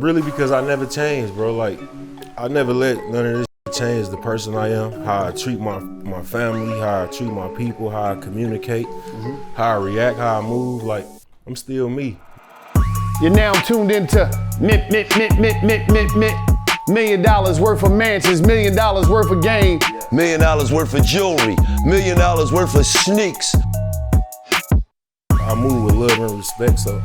Really because I never changed, bro. Like, I never let none of this change the person I am, how I treat my family, how I treat my people, how I communicate, how I react, how I move. Like, I'm still me. You're now tuned into $1 million worth of mansions, $1 million worth of game. $1 million worth of jewelry, $1 million worth of sneaks. I move with love and respect, so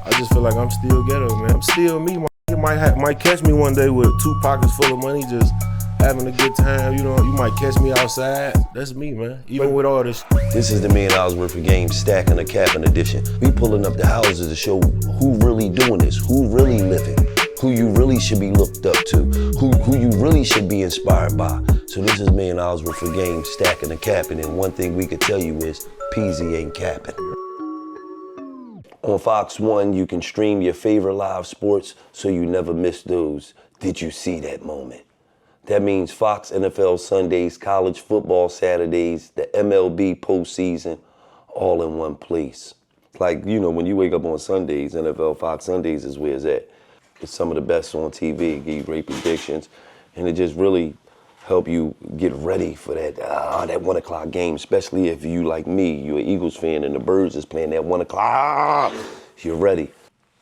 I just feel like I'm still ghetto, man. I'm still me. You might catch me one day with 2 pockets full of money, just having a good time. You know, you might catch me outside. That's me, man. Even with all this. This is the $1 million worth of game, stacking a cappin edition. We pulling up the houses to show who really doing this, who really living, who you really should be looked up to, who you really should be inspired by. So this is $1 million worth of game, stacking a cappin. And one thing we could tell you is, Peasy ain't capping. On Fox 1, you can stream your favorite live sports so you never miss those. Did you see that moment? That means Fox NFL Sundays, college football Saturdays, the MLB postseason, all in one place. Like, you know, when you wake up on Sundays, NFL Fox Sundays is where it's at. It's some of the best on TV, give you great predictions, and it just really help you get ready for that 1 o'clock game, especially if you, like me, you're an Eagles fan and the Birds is playing that 1 o'clock, you're ready.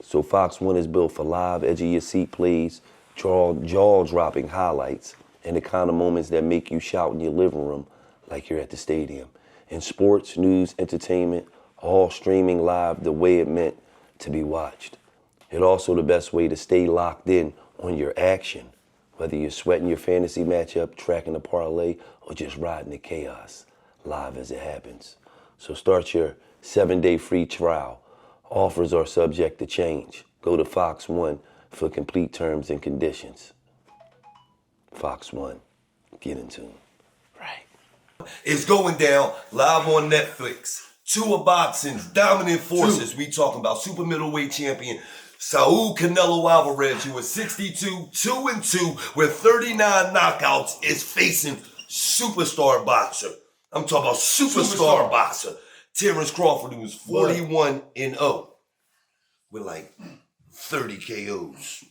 So Fox 1 is built for live, edge-of-your-seat plays, jaw-dropping highlights, and the kind of moments that make you shout in your living room like you're at the stadium. And sports, news, entertainment, all streaming live the way it meant to be watched. It's also the best way to stay locked in on your action, whether you're sweating your fantasy matchup, tracking a parlay, or just riding the chaos, live as it happens. So start your 7-day free trial. Offers are subject to change. Go to Fox 1 for complete terms and conditions. Fox 1, get in tune. Right. It's going down live on Netflix. 2 of boxing's dominant forces. We talking about super middleweight champion Saul Canelo Alvarez, who is 62, 2-2 with 39 knockouts, is facing superstar boxer. I'm talking about superstar boxer Terence Crawford, who is 41-0 with like 30 KOs,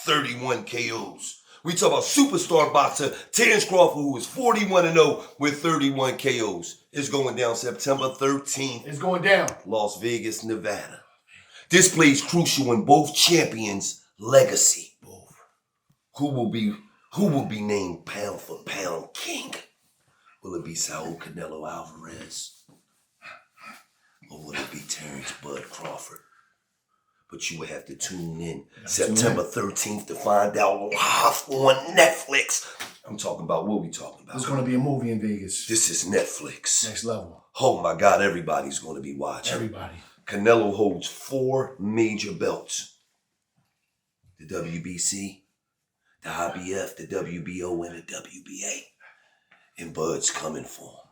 31 KOs. We talk about superstar boxer Terence Crawford, who is 41-0 with 31 KOs. It's going down September 13th. It's going down. Las Vegas, Nevada. This plays crucial in both champions' legacy. Who will be named pound for pound king? Will it be Saul Canelo Alvarez? Or will it be Terence Bud Crawford? But you will have to tune in September 13th to find out live on Netflix. I'm talking about what we talking about. There's going to be a movie in Vegas. This is Netflix. Next level. Oh my God, everybody's going to be watching. Everybody. Canelo holds 4 major belts. The WBC, the IBF, the WBO, and the WBA. And Bud's coming for him.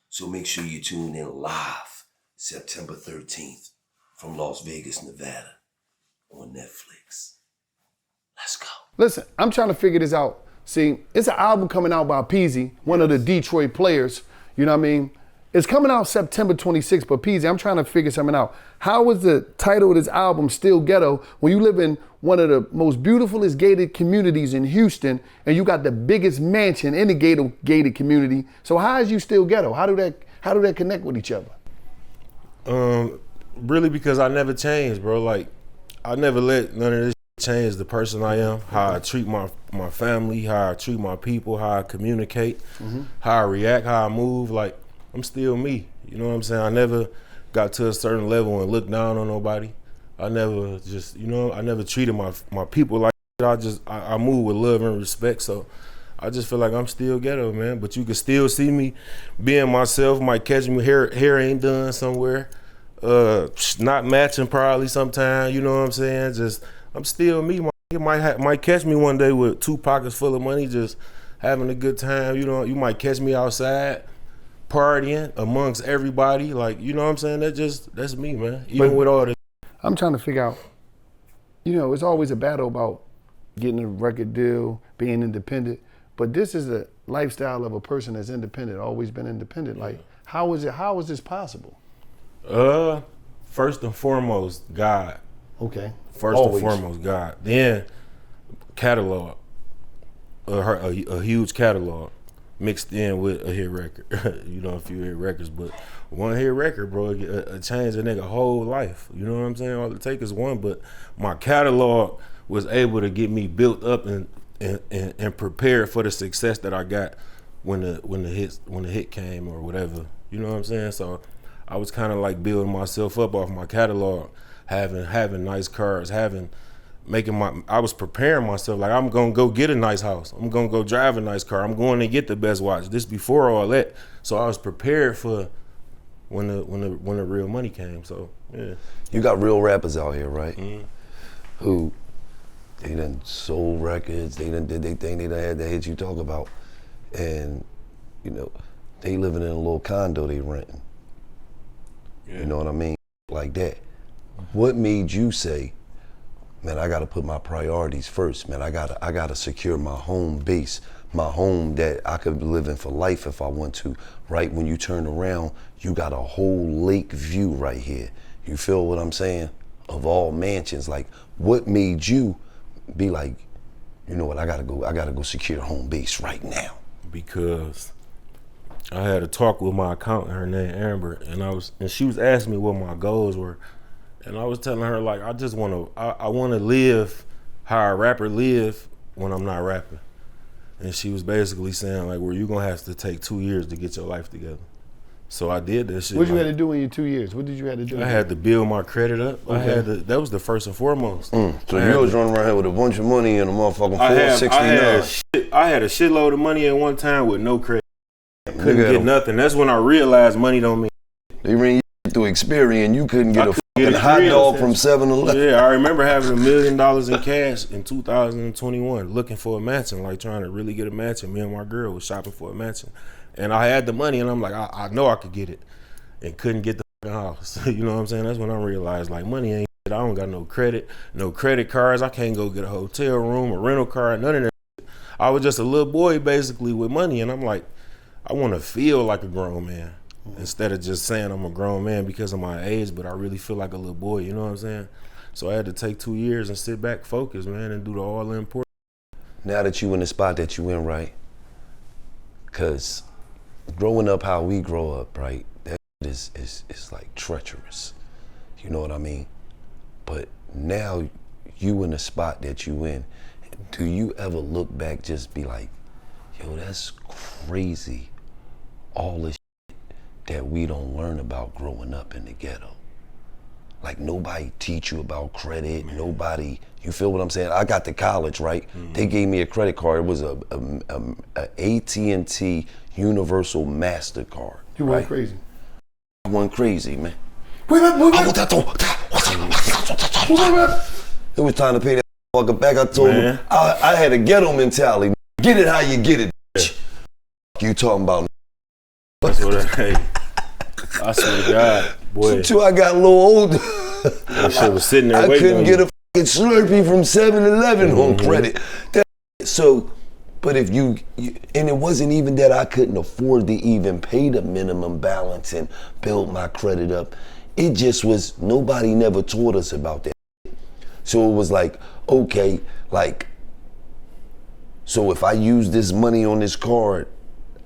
So make sure you tune in live September 13th from Las Vegas, Nevada on Netflix. Let's go. Listen, I'm trying to figure this out. See, it's an album coming out by Peasy, one of the Detroit players, you know what I mean? It's coming out September 26th, but Peasy, I'm trying to figure something out. How is the title of this album still Ghetto when you live in one of the most beautifulest gated communities in Houston and you got the biggest mansion in the gated community? So how is you still Ghetto? How do that connect with each other? Really because I never changed, bro. Like, I never let none of this change the person I am, how I treat my family, how I treat my people, how I communicate, how I react, how I move. Like, I'm still me. You know what I'm saying? I never got to a certain level and looked down on nobody. I never just, I never treated my people like that. I move with love and respect. So I just feel like I'm still Ghetto, man. But you can still see me being myself. Might catch me hair ain't done somewhere. Not matching probably sometime, you know what I'm saying? Just, I'm still me. You might catch me one day with 2 pockets full of money, just having a good time. You might catch me outside partying amongst everybody. Like, you know what I'm saying? That's me, man. Even with all this. I'm trying to figure out, it's always a battle about getting a record deal, being independent, but this is a lifestyle of a person that's independent, always been independent. Like, how is this possible? First and foremost, God. Okay. First and foremost, God. Then catalog, a huge catalog mixed in with a hit record. A few hit records, but one hit record, bro, it changed a nigga whole life. You know what I'm saying? All it takes is one, but my catalog was able to get me built up and prepared for the success that I got when the hit came or whatever. You know what I'm saying? So I was kind of like building myself up off my catalog, having nice cars, I was preparing myself like I'm gonna go get a nice house. I'm gonna go drive a nice car. I'm going to get the best watch. This before all that, so I was prepared for when the real money came. So yeah, you got real rappers out here, right? Mm-hmm. Who they done sold records. They done did their thing. They done had the hits you talk about, and they living in a little condo they renting. Yeah. You know what I mean? Like that. What made you say, man, I gotta put my priorities first, man. I gotta secure my home base, my home that I could live in for life if I want to, right? When you turn around, you got a whole lake view right here. You feel what I'm saying? Of all mansions, like what made you be like, you know what, I gotta go secure home base right now? Because I had a talk with my accountant, her name Amber, and she was asking me what my goals were. And I was telling her, like, I want to live how a rapper live when I'm not rapping. And she was basically saying, like, well, you're going to have to take 2 years to get your life together. So I did that shit. What you had to do in your 2 years? What did you have to do? I had to build my credit up. Okay. That was the first and foremost. So you was running around here with a bunch of money and a motherfucking 469. I had a shitload of money at one time with no credit. Couldn't get nothing. That's when I realized money don't mean. They ran you through Experian. You couldn't get a fucking hot dog from 7-Eleven. Yeah, I remember having $1 million in cash in 2021, looking for a mansion, like trying to really get a mansion. Me and my girl was shopping for a mansion, and I had the money, and I'm like, I know I could get it, and couldn't get the fucking house. You know what I'm saying? That's when I realized, like, money ain't shit. I don't got no credit cards. I can't go get a hotel room, a rental car, none of that. I was just a little boy basically with money, and I'm like, I want to feel like a grown man instead of just saying I'm a grown man because of my age, but I really feel like a little boy, you know what I'm saying? So I had to take 2 years and sit back, focus, man, and do the all important. Now that you in the spot that you in, right? Because growing up how we grow up, right, that is like treacherous. You know what I mean? But now you in the spot that you in, do you ever look back just be like, yo, that's crazy, all this shit that we don't learn about growing up in the ghetto. Like nobody teach you about credit, nobody, you feel what I'm saying? I got to college, right? Mm-hmm. They gave me a credit card. It was a AT&T Universal MasterCard. You went crazy. I went crazy, man. Wait. It was time to pay that motherfucker back. I told him, I had a ghetto mentality. Get it how you get it, bitch. You talking about? That's what I swear to God, boy. Until I got a little older, that shit was sitting there waiting. I couldn't get a fucking Slurpee from 7-Eleven on credit. So, but if you, and it wasn't even that I couldn't afford to even pay the minimum balance and build my credit up. It just was, nobody never taught us about that. So it was like, okay, like, so if I use this money on this card,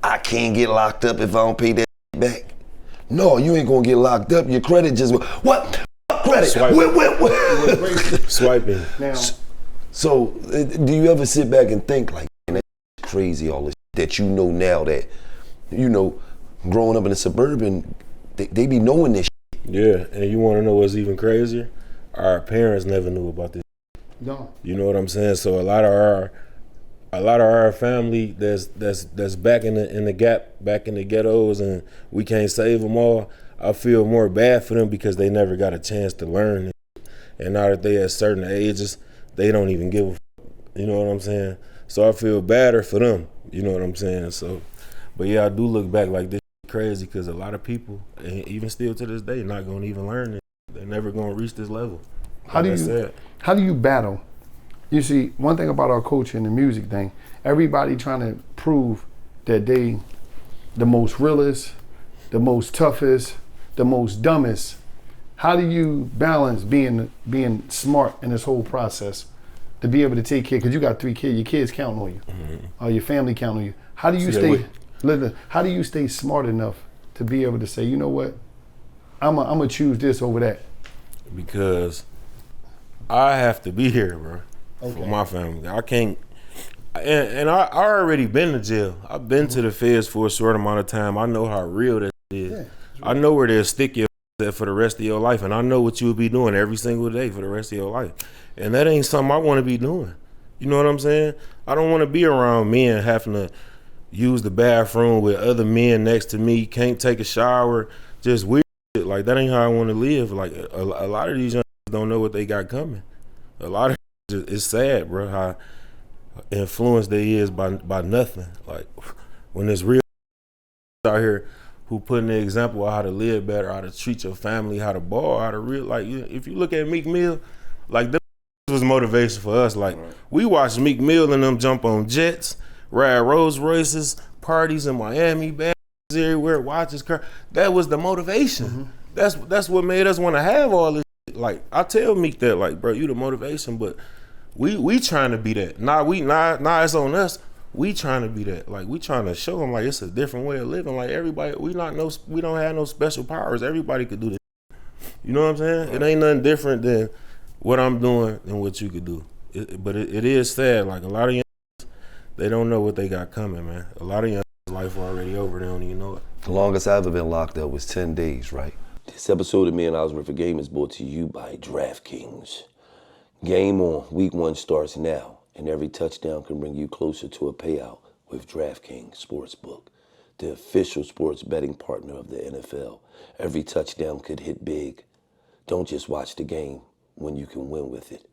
I can't get locked up if I don't pay that back. No, you ain't gonna get locked up. Your credit just what? Credit? Swiping. Swiping. Now, so do you ever sit back and think like, man, that's crazy, all this that you know now that, you know, growing up in the suburban, they be knowing this shit. Yeah, and you wanna know what's even crazier? Our parents never knew about this. No. You know what I'm saying? So a lot of our family that's back in the gap, back in the ghettos, and we can't save them all. I feel more bad for them because they never got a chance to learn. And now that they at certain ages, they don't even give a fuck. You know what I'm saying? So I feel badder for them. You know what I'm saying? So, but yeah, I do look back like this crazy because a lot of people, and even still to this day, not gonna even learn it. They're never gonna reach this level. How do you battle? You see, one thing about our culture and the music thing, everybody trying to prove that they the most realest, the most toughest, the most dumbest. How do you balance being smart in this whole process to be able to take care? Because you got 3 kids, your kids count on you, or your family count on you. How do you stay smart enough to be able to say, you know what, I'm gonna choose this over that? Because I have to be here, bro, for my family. I can't. And I already been to jail. I've been to the feds for a short amount of time. I know how real that is. Yeah, I know where they'll stick your for the rest of your life, and I know what you'll be doing every single day for the rest of your life. And that ain't something I want to be doing. You know what I'm saying? I don't want to be around men having to use the bathroom with other men next to me, can't take a shower, just weird shit. Like, that ain't how I want to live. Like, a lot of these young don't know what they got coming. A lot of it's sad, bro, how influenced they is by nothing. Like, when there's real out here who putting the example of how to live better, how to treat your family, how to ball, how to real, like, if you look at Meek Mill, like, this was motivation for us. Like, we watched Meek Mill and them jump on jets, ride Rolls Royces, parties in Miami, bags everywhere, watches, car. That was the motivation. That's what made us want to have all this shit. Like, I tell Meek that, like, bro, you the motivation, but we trying to be that. Nah, it's on us. We trying to be that. Like, we trying to show them, like, it's a different way of living. Like, everybody, we don't have no special powers. Everybody could do this. You know what I'm saying? It ain't nothing different than what I'm doing than what you could do. But it is sad. Like, a lot of young, they don't know what they got coming, man. A lot of young life already over. They don't even know it. The longest I've ever been locked up was 10 days, right? This episode of Me and Osborne for Game is brought to you by DraftKings. Game on. Week 1 starts now, and every touchdown can bring you closer to a payout with DraftKings Sportsbook, the official sports betting partner of the NFL. Every touchdown could hit big. Don't just watch the game when you can win with it.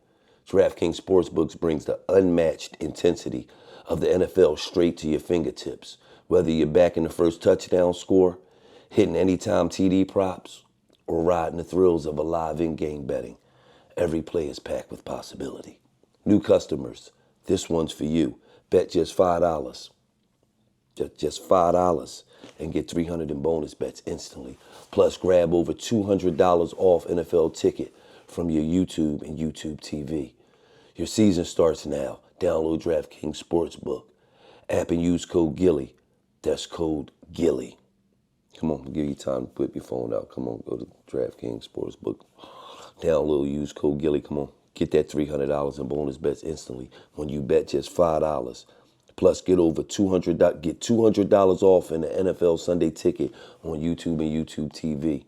DraftKings Sportsbooks brings the unmatched intensity of the NFL straight to your fingertips. Whether you're backing the first touchdown score, hitting anytime TD props, or riding the thrills of a live in-game betting, every play is packed with possibility. New customers, this one's for you. Bet just $5. Just $5 and get $300 in bonus bets instantly. Plus, grab over $200 off NFL ticket from your YouTube and YouTube TV. Your season starts now. Download DraftKings Sportsbook app and use code Gillie. That's code Gillie. Come on, give you time to put your phone out. Come on, go to DraftKings Sportsbook. Download, use code Gillie. Come on, get that $300 in bonus bets instantly when you bet just $5. Plus, get over $200 off in the NFL Sunday ticket on YouTube and YouTube TV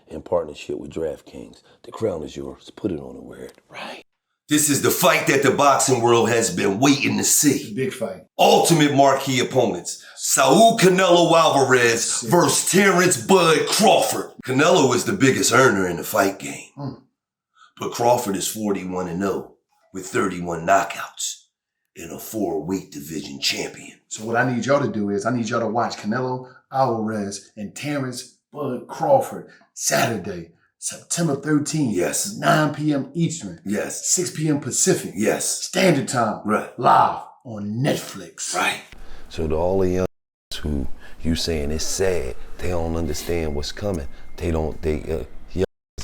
in partnership with DraftKings. The crown is yours. Put it on the word. Right. This is the fight that the boxing world has been waiting to see. Big fight. Ultimate marquee opponents. Saul Canelo Alvarez versus Terence Bud Crawford. Canelo is the biggest earner in the fight game. But Crawford is 41-0 with 31 knockouts and a 4-weight division champion. So what I need y'all to do is I need y'all to watch Canelo Alvarez and Terence Bud Crawford Saturday, September 13th. Yes. 9 p.m. Eastern. Yes. 6 p.m. Pacific. Yes. Standard time. Right. Live on Netflix. Right. So to all the young who you saying it's sad, they don't understand what's coming.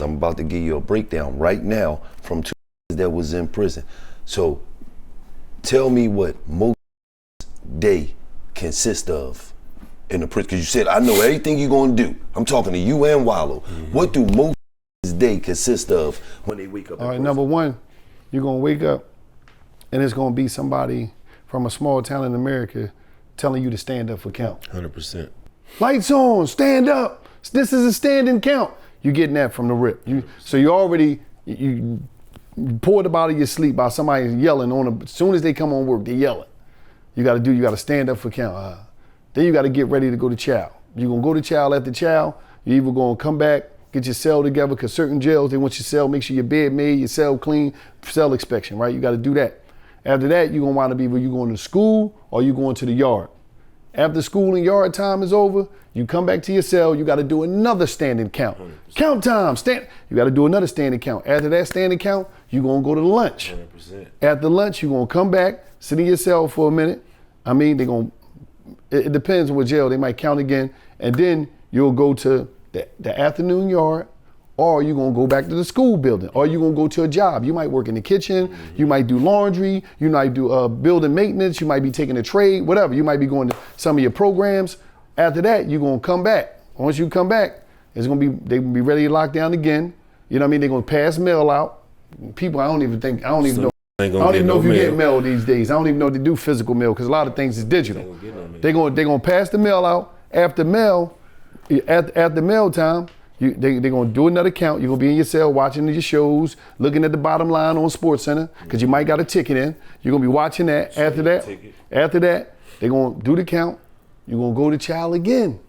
I'm about to give you a breakdown right now from 2 that was in prison. So tell me what most day consists of in the prison. Because you said, I know everything you're going to do. I'm talking to you and Wallo. What do most day consist of when they wake up? All right, number one, you're going to wake up and it's going to be somebody from a small town in America telling you to stand up for count. 100%. Lights on, stand up. This is a standing count. You're getting that from the rip. So you already, you poured up out of your sleep by somebody yelling on them. As soon as they come on work, they're yelling. You got to stand up for count. Then you got to get ready to go to chow. You're going to go to chow after chow. You're either going to come back, get your cell together, because certain jails, they want your cell, make sure your bed made, your cell clean, cell inspection, right? You got to do that. After that, you're going to wind up either you going to school or you going to the yard. After school and yard time is over, you come back to your cell, you got to do another standing count. 100%. Count time, you got to do another standing count. After that standing count, you're going to go to lunch. 100%. After lunch, you're going to come back, sit in your cell for a minute. I mean, it depends on what jail, they might count again, and then you'll go to the afternoon yard or you gonna go back to the school building, or you gonna go to a job. You might work in the kitchen, you might do laundry, you might do building maintenance, you might be taking a trade, whatever. You might be going to some of your programs. After that, you're gonna come back. Once you come back, they gonna be ready to lock down again. You know what I mean? They're gonna pass mail out. People, I don't even know. I don't even know if you get mail these days. I don't even know if they do physical mail because a lot of things is digital. They're gonna pass the mail out. After mail time, they're gonna do another count. You're gonna be in your cell watching your shows, looking at the bottom line on SportsCenter because you might got a ticket in. You're gonna be watching that. After that, they're gonna do the count. You're gonna go to child again.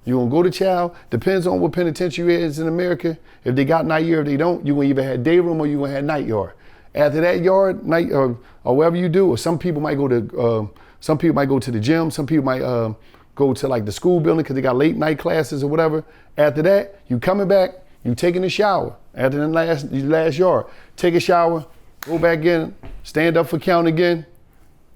You're gonna go to child. Depends on what penitentiary is in America. If they got night yard, if they don't, you're gonna either have day room or you're gonna have night yard. After that yard, night or whatever you do, or some people might go to the gym. Some people might go to like the school building because they got late night classes or whatever. After that, you coming back, you taking a shower. After the last yard, take a shower, go back in, stand up for count again,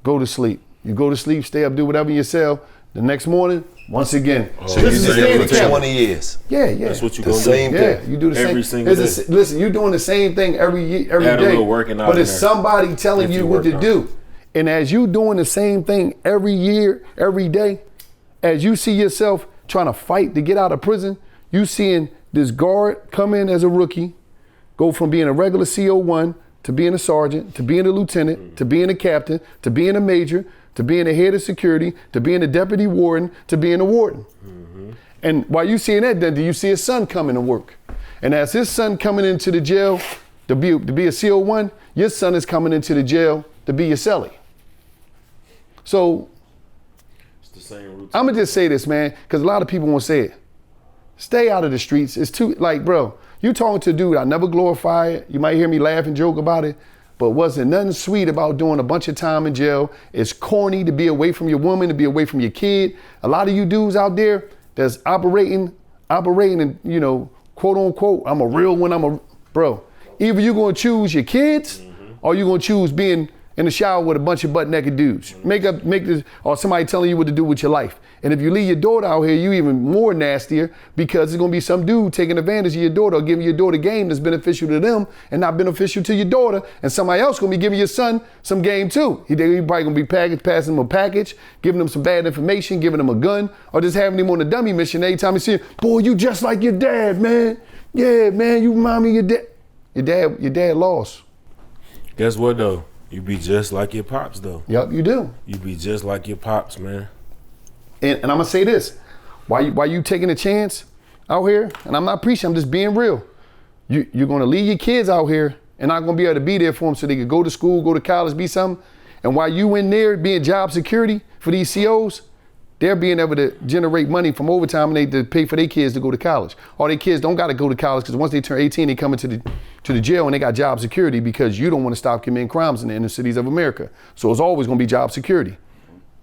go to sleep. You go to sleep, stay up, do whatever in your cell. The next morning, once again. So this is the standard count. 20 years. Yeah. That's what you the gonna same do. thing. Yeah, you do the every same. single day. Listen, you're doing the same thing every day. Add a little working out but in it's there. somebody telling If you you what to work out. do. And as you doing the same thing every year, every day, as you see yourself trying to fight to get out of prison, you seeing this guard come in as a rookie, go from being a regular CO1 to being a sergeant, to being a lieutenant, to being a captain, to being a major, to being a head of security, to being a deputy warden, to being a warden. And while you seeing that, then do you see his son coming to work? And as his son coming into the jail to be a CO1, your son is coming into the jail to be your cellie. So It's the same routine. I'm gonna just say this, man, because a lot of people won't say it. Stay out of the streets. It's too, like, bro, you talking to a dude, I never glorify it. You might hear me laugh and joke about it, but wasn't nothing sweet about doing a bunch of time in jail. It's corny to be away from your woman, to be away from your kid. A lot of you dudes out there that's operating and, you know, quote unquote, I'm a real one, bro. Either you gonna choose your kids or you gonna choose being in the shower with a bunch of butt naked dudes. Make this, or somebody telling you what to do with your life. And if you leave your daughter out here, you even more nastier because there's gonna be some dude taking advantage of your daughter or giving your daughter game that's beneficial to them and not beneficial to your daughter. And somebody else gonna be giving your son some game too. He probably gonna be passing him a package, giving him some bad information, giving him a gun, or just having him on a dummy mission every time he see him. Boy, you just like your dad, man. Yeah, man, you remind me of your dad. Your dad lost. Guess what though? You be just like your pops though. Yep, you do. You be just like your pops, man. And I'm gonna say this, why you taking a chance out here, and I'm not preaching, I'm just being real. You're gonna leave your kids out here and not gonna be able to be there for them so they can go to school, go to college, be something. And while you in there being job security for these COs, they're being able to generate money from overtime and they to pay for their kids to go to college. Or their kids don't gotta go to college because once they turn 18, they come into the jail and they got job security because you don't wanna stop committing crimes in the inner cities of America. So it's always gonna be job security.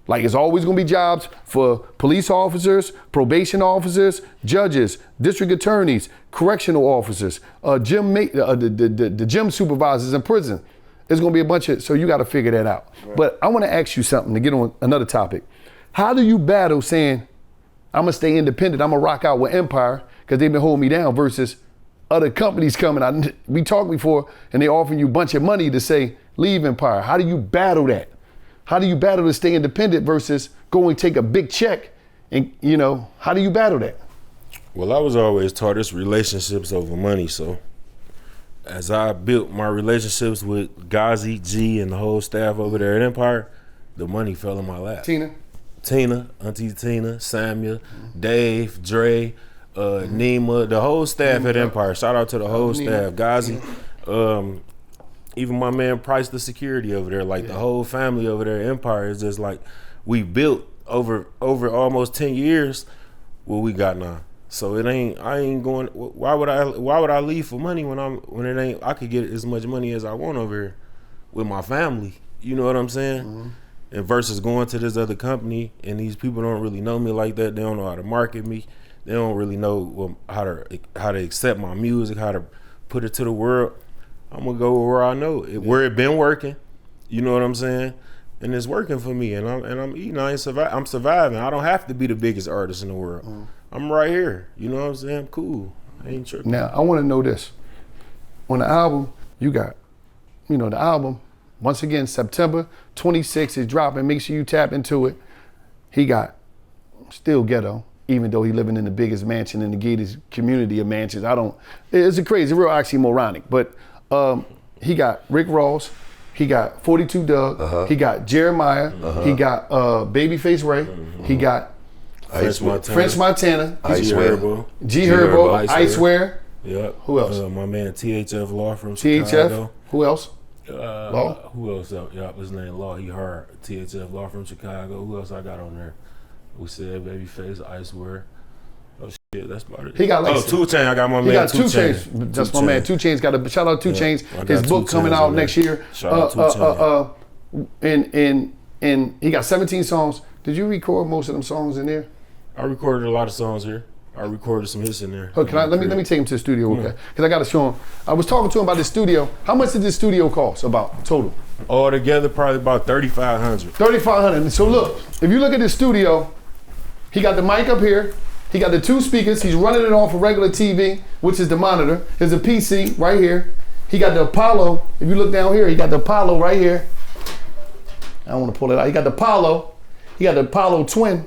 Like it's always gonna be jobs for police officers, probation officers, judges, district attorneys, correctional officers, the gym supervisors in prison. There's gonna be a bunch of, so you gotta figure that out. Right. But I wanna ask you something to get on another topic. How do you battle saying, I'm gonna stay independent, I'm gonna rock out with Empire because they've been holding me down versus other companies coming out. We talked before and they offering you a bunch of money to say, leave Empire. How do you battle that? How do you battle to stay independent versus go and take a big check? And, you know, how do you battle that? Well, I was always taught it's relationships over money. So as I built my relationships with Gazi, G, and the whole staff over there at Empire, the money fell in my lap. Tina, Auntie Tina, Samuel, Dave, Dre, Nima, the whole staff at Empire. Shout out to the whole staff. Gazi, even my man Price, the security over there, like the whole family over there at Empire is just like we built over almost 10 years what we got now. So I ain't going, why would I leave for money when it ain't, I could get as much money as I want over here with my family. You know what I'm saying? Mm-hmm. And versus going to this other company and these people don't really know me like that. They don't know how to market me. They don't really know how to accept my music, how to put it to the world. I'm gonna go where I know it, where it been working. You know what I'm saying? And it's working for me. And I'm eating. I'm surviving. I don't have to be the biggest artist in the world. I'm right here. You know what I'm saying? Cool. I ain't tripping. Now, I want to know this. On the album, you got, the album, once again, September 26th is dropping. Make sure you tap into it. He got still Ghetto, even though he living in the biggest mansion in the gated community of mansions. It's a crazy, real oxymoronic. But he got Rick Ross, he got 42 Doug, he got Jeremiah, he got Babyface Ray, he got French Montana, G Herbo, Icewear. Yep. Who else? My man THF Law from THF. Chicago. Who else? Law. Who else? Yup, his name Law. He hard. THF Law from Chicago. Who else I got on there? We said Babyface, Icewear. Oh shit, that's about it. He got 2 Chainz. I got my man. He got 2 Chainz. That's my man. 2 Chainz got a shout out 2 Chainz. His book coming out next year. Shout out 2 Chainz. And he got 17 songs. Did you record most of them songs in there? I recorded a lot of songs here. I recorded some hits in there. Oh, let me take him to the studio, okay? Because I got to show him. I was talking to him about the studio. How much did this studio cost? About total? All together, probably about $3,500. $3,500. So look, if you look at the studio, he got the mic up here. He got the 2 speakers. He's running it off a regular TV, which is the monitor. There's a PC right here. He got the Apollo. If you look down here, he got the Apollo right here. I don't want to pull it out. He got the Apollo. He got the Apollo twin.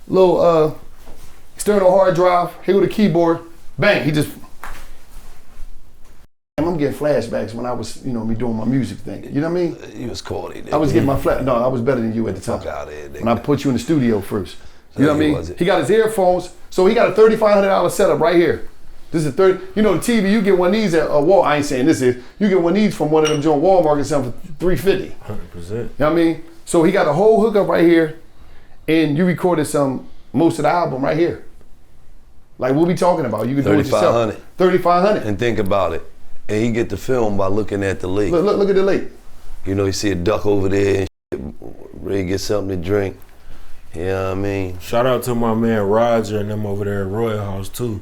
Little external hard drive. Here with a keyboard. Bang. He just. I'm getting flashbacks when I was, me doing my music thing. You know what I mean? You was corny. I was getting my No, I was better than you at the time. Fuck out of here, nigga. When I put you in the studio first. You know what I mean? He He got his earphones. So he got a $3,500 setup right here. This is the TV, you get one of these at Walmart. I ain't saying this is. You get one of these from one of them joint Walmart and something for $350. 100%. You know what I mean? So he got a whole hookup right here, and you recorded most of the album right here. Like what we talking about? You can do it yourself. $3,500. And think about it. And you get the film by looking at the lake. Look at the lake. You see a duck over there and shit, ready to get something to drink. You know what I mean? Shout out to my man Roger and them over there at Royal House too.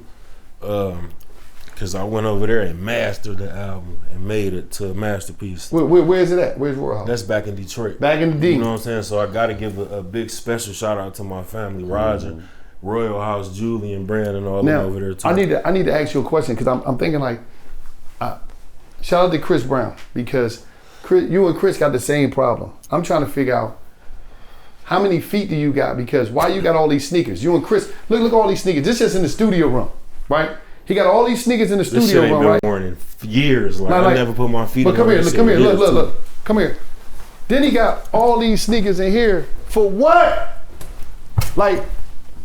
Cause I went over there and mastered the album and made it to a masterpiece. Where is it at? Where's Royal House? That's back in Detroit. Back in the D. You know what I'm saying? So I gotta give a big special shout out to my family, Roger, Royal House, Julie and Brandon, all them over there too. I need to ask you a question because I'm thinking shout out to Chris Brown because you and Chris got the same problem. I'm trying to figure out how many feet do you got because why you got all these sneakers? You and Chris, look at all these sneakers. This just in the studio room, right? He got all these sneakers in the studio this shit ain't room, been right? worn in years. I never put my feet. But come here, look, come here. Then he got all these sneakers in here for what? Like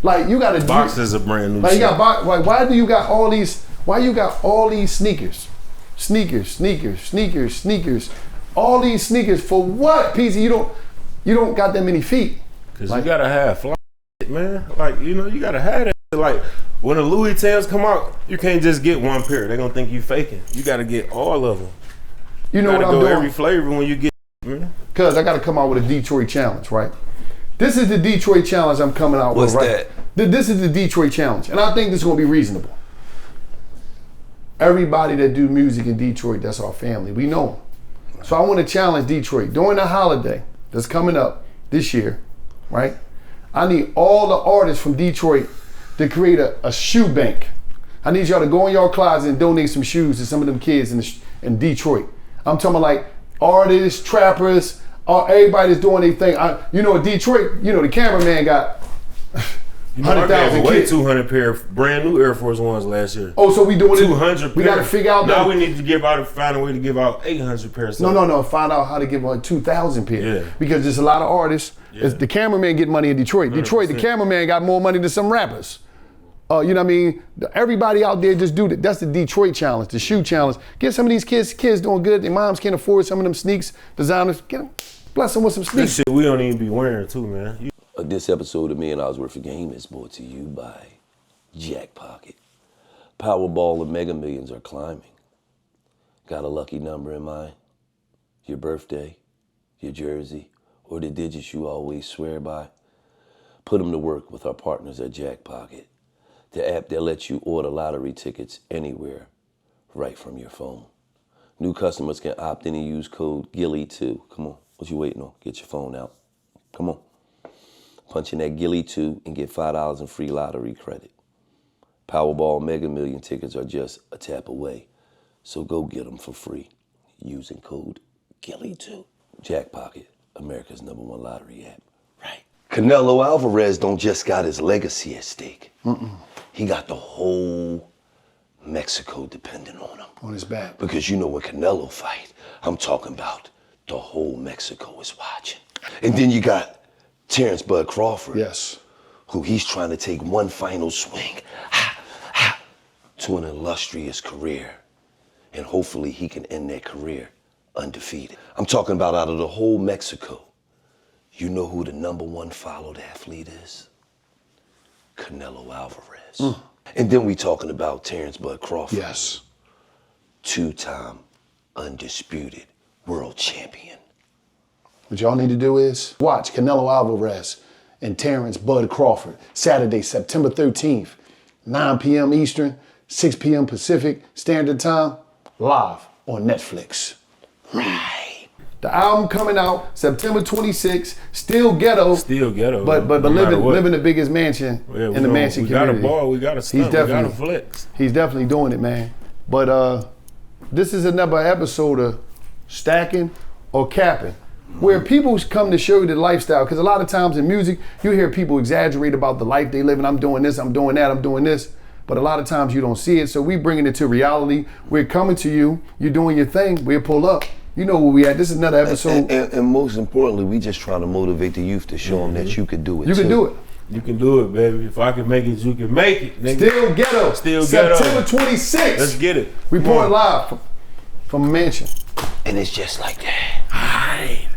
you got a boxes of brand new. Like shit. you got why do you got all these? Why you got all these sneakers? Sneakers. All these sneakers for what, Peasy? You don't got that many feet. Cause you gotta have fly, man. You gotta have that. Like when the Louis Vuittons come out, you can't just get one pair. They're gonna think you faking. You gotta get all of them. You know what I'm doing? Every flavor when you get, man. Cause I gotta come out with a Detroit challenge, right? This is the Detroit challenge I'm coming out with, right? What's that? This is the Detroit challenge, and I think this is gonna be reasonable. Everybody that do music in Detroit, that's our family. We know them. So I want to challenge Detroit during the holiday that's coming up this year, right? I need all the artists from Detroit to create a shoe bank. I need y'all to go in your closet and donate some shoes to some of them kids in Detroit. I'm talking about like artists, trappers, everybody that's doing their thing. In Detroit, the cameraman got 100,000 away kids. 200 pair of brand new Air Force Ones last year. Oh, so we doing 200 it? We got to figure out. Now we need to find a way to give out 800 pairs. No. Find out how to give out 2,000 pairs. Yeah. Because there's a lot of artists. Yeah. The cameraman get money in Detroit. 100%. Detroit, the cameraman got more money than some rappers. You know what I mean? Everybody out there just do that. That's the Detroit challenge, the shoe challenge. Get some of these kids doing good. Their moms can't afford some of them sneaks. Designers, get them, bless them with some sneaks. This shit we don't even be wearing too, man. This episode of $1 Million Worth of Game is brought to you by Jackpocket. Powerball and Mega Millions are climbing. Got a lucky number in mind? Your birthday, your jersey, or the digits you always swear by? Put them to work with our partners at Jackpocket, the app that lets you order lottery tickets anywhere, right from your phone. New customers can opt in and use code GILLIE2. Come on, what you waiting on? Get your phone out. Come on. Punch in that GILLIE2 and get $5 in free lottery credit. Powerball Mega Million tickets are just a tap away. So go get them for free using code Gillie2. Jackpocket, America's #1 lottery app. Right. Canelo Alvarez don't just got his legacy at stake. He got the whole Mexico depending on him. On his back. Because you know when Canelo fight, I'm talking about the whole Mexico is watching. And then you got Terence Bud Crawford. Yes. Who he's trying to take one final swing to an illustrious career. And hopefully he can end that career undefeated. I'm talking about out of the whole Mexico, you know who the #1 followed athlete is? Canelo Alvarez. And then we talking about Terence Bud Crawford. Yes. 2-time undisputed world champion. What y'all need to do is watch Canelo Alvarez and Terence Bud Crawford, Saturday, September 13th, 9 p.m. Eastern, 6 p.m. Pacific Standard Time, live on Netflix. Right. The album coming out September 26th, still ghetto. Still ghetto. But no living the biggest mansion in the mansion community. We got a ball, we got a stunt, we got a flex. He's definitely doing it, man. But this is another episode of Stacking or Capping, where people come to show you the lifestyle. Because a lot of times in music, you hear people exaggerate about the life they live in. I'm doing this, I'm doing that, I'm doing this. But a lot of times you don't see it. So we bringing it to reality. We're coming to you. You're doing your thing. We'll pull up. You know where we at. This is another episode. And most importantly, we just trying to motivate the youth to show them that you could do it. You can do it. You can do it, baby. If I can make it, you can make it. Nigga. Still ghetto. Still ghetto. September 26th. Let's get it. Reporting live from a mansion. And it's just like that. Alright.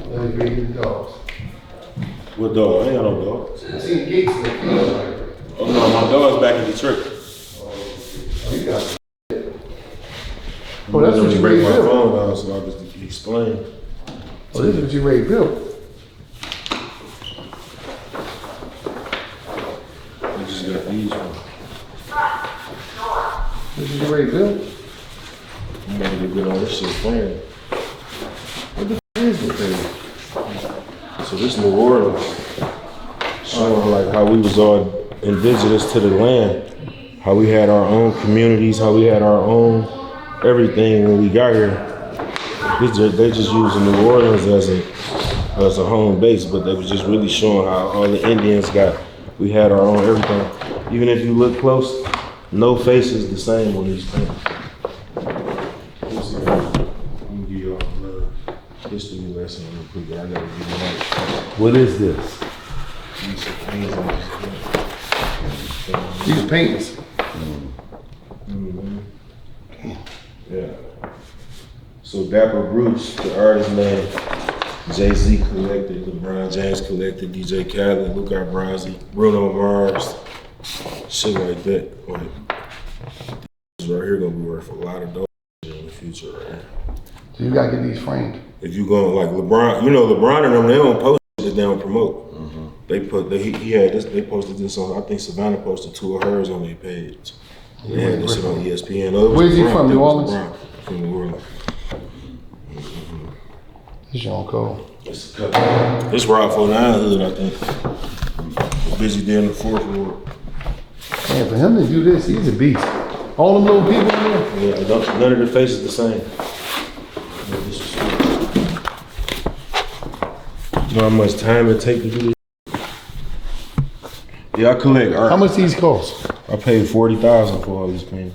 Let me bring you the dogs. What dog? I ain't got no dogs. I seen Gates in the field. Oh no, my dog's back in Detroit. Oh, you got it. Oh, that's what you break ready my to build. phone down so I can explain. Oh, this is what you ready to build. I just got these ones. This is what you ready to build. I'm ready to get on this shit playing. What the f is this thing? So this New Orleans, showing like how we was all indigenous to the land, how we had our own communities, how we had our own everything when we got here. They just using New Orleans as a home base, but they was just really showing how all the Indians we had our own everything. Even if you look close, no face is the same on these things. Let me give y'all a history lesson real quick. I gotta give you that. What is this? These paintings. Yeah. So Dapper Bruce, the artist name, Jay-Z collected, LeBron James collected, DJ Khaled, Luca Brasi, Bruno Mars, shit like that. Like, this right here gonna be worth a lot of dollars in the future right here. So you gotta get these framed. If you go like LeBron, you know LeBron and them, they don't post it, they don't promote. They posted this on, I think Savannah posted 2 of hers on their page. They had this shit on ESPN. Where's he from, New Orleans? From New Orleans. This your code. This Rob 49 hood, I think. Busy there in the 4th ward. Man, for him to do this, he's a beast. All them little people in there. Yeah, none of their faces the same. You know how much time it take to do this? Yeah, I collect art. How much these cost? I paid $40,000 for all these paintings.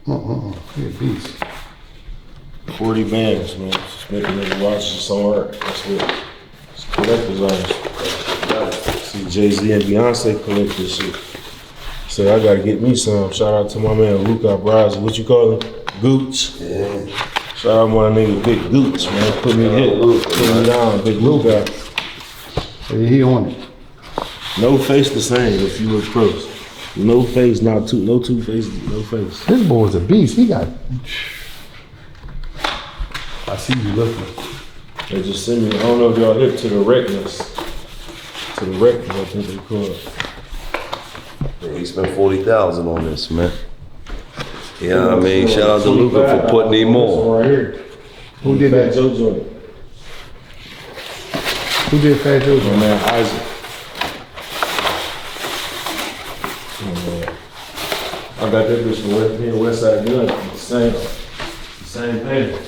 You're a beast. 40 bands, man. Just making niggas watch some art. That's what it's collector's items. See, Jay-Z and Beyonce collect this shit. So I gotta get me some. Shout out to my man Luca Brasi. What you call him? Gooch. Yeah. Shout out my nigga Big Gooch, man. Put me down, Big Luca. Yeah, he on it. No face the same if you look close. No face, no two faces, no face. This boy's a beast. He got. I see you looking. They just send me, I don't know if y'all hip to the Reckless. To the Reckless, I think they call it. Yeah, he spent 40,000 on this, man. Yeah, I mean, shout out to Luca for putting him on. Right here. Who did that? Fat Joe joint. Who did Fat Joe? My man Isaac. got that bitch from West Side Gun. The same painting.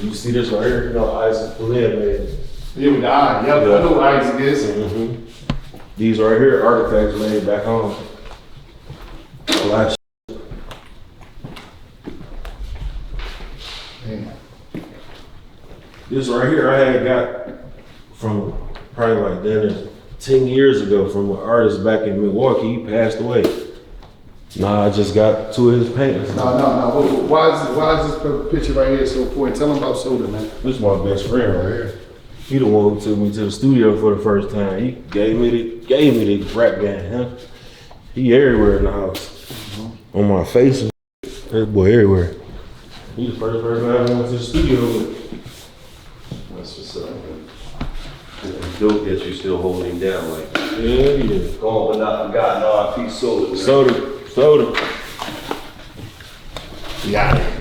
You see this right here? You know, Isaac Philippe made. Yeah, with the eye. Yep, I know what Isaac is. Mm-hmm. These right here, artifacts made back home. Black. Man. This right here, I had got from probably like then 10 years ago from an artist back in Milwaukee. He passed away. Nah, I just got two of his paintings. No. Why is this picture right here so important? Tell him about Soda, man. This is my best friend right here. He the one who took me to the studio for the first time. He gave me the rap game, huh? He everywhere in the house. On my face, that boy everywhere. He the first person I ever went to the studio with. That's what's up, man. It's dope that you still holding him down like that. Yeah. Gone but not forgotten. R.I.P. Soda. Soda. Got it.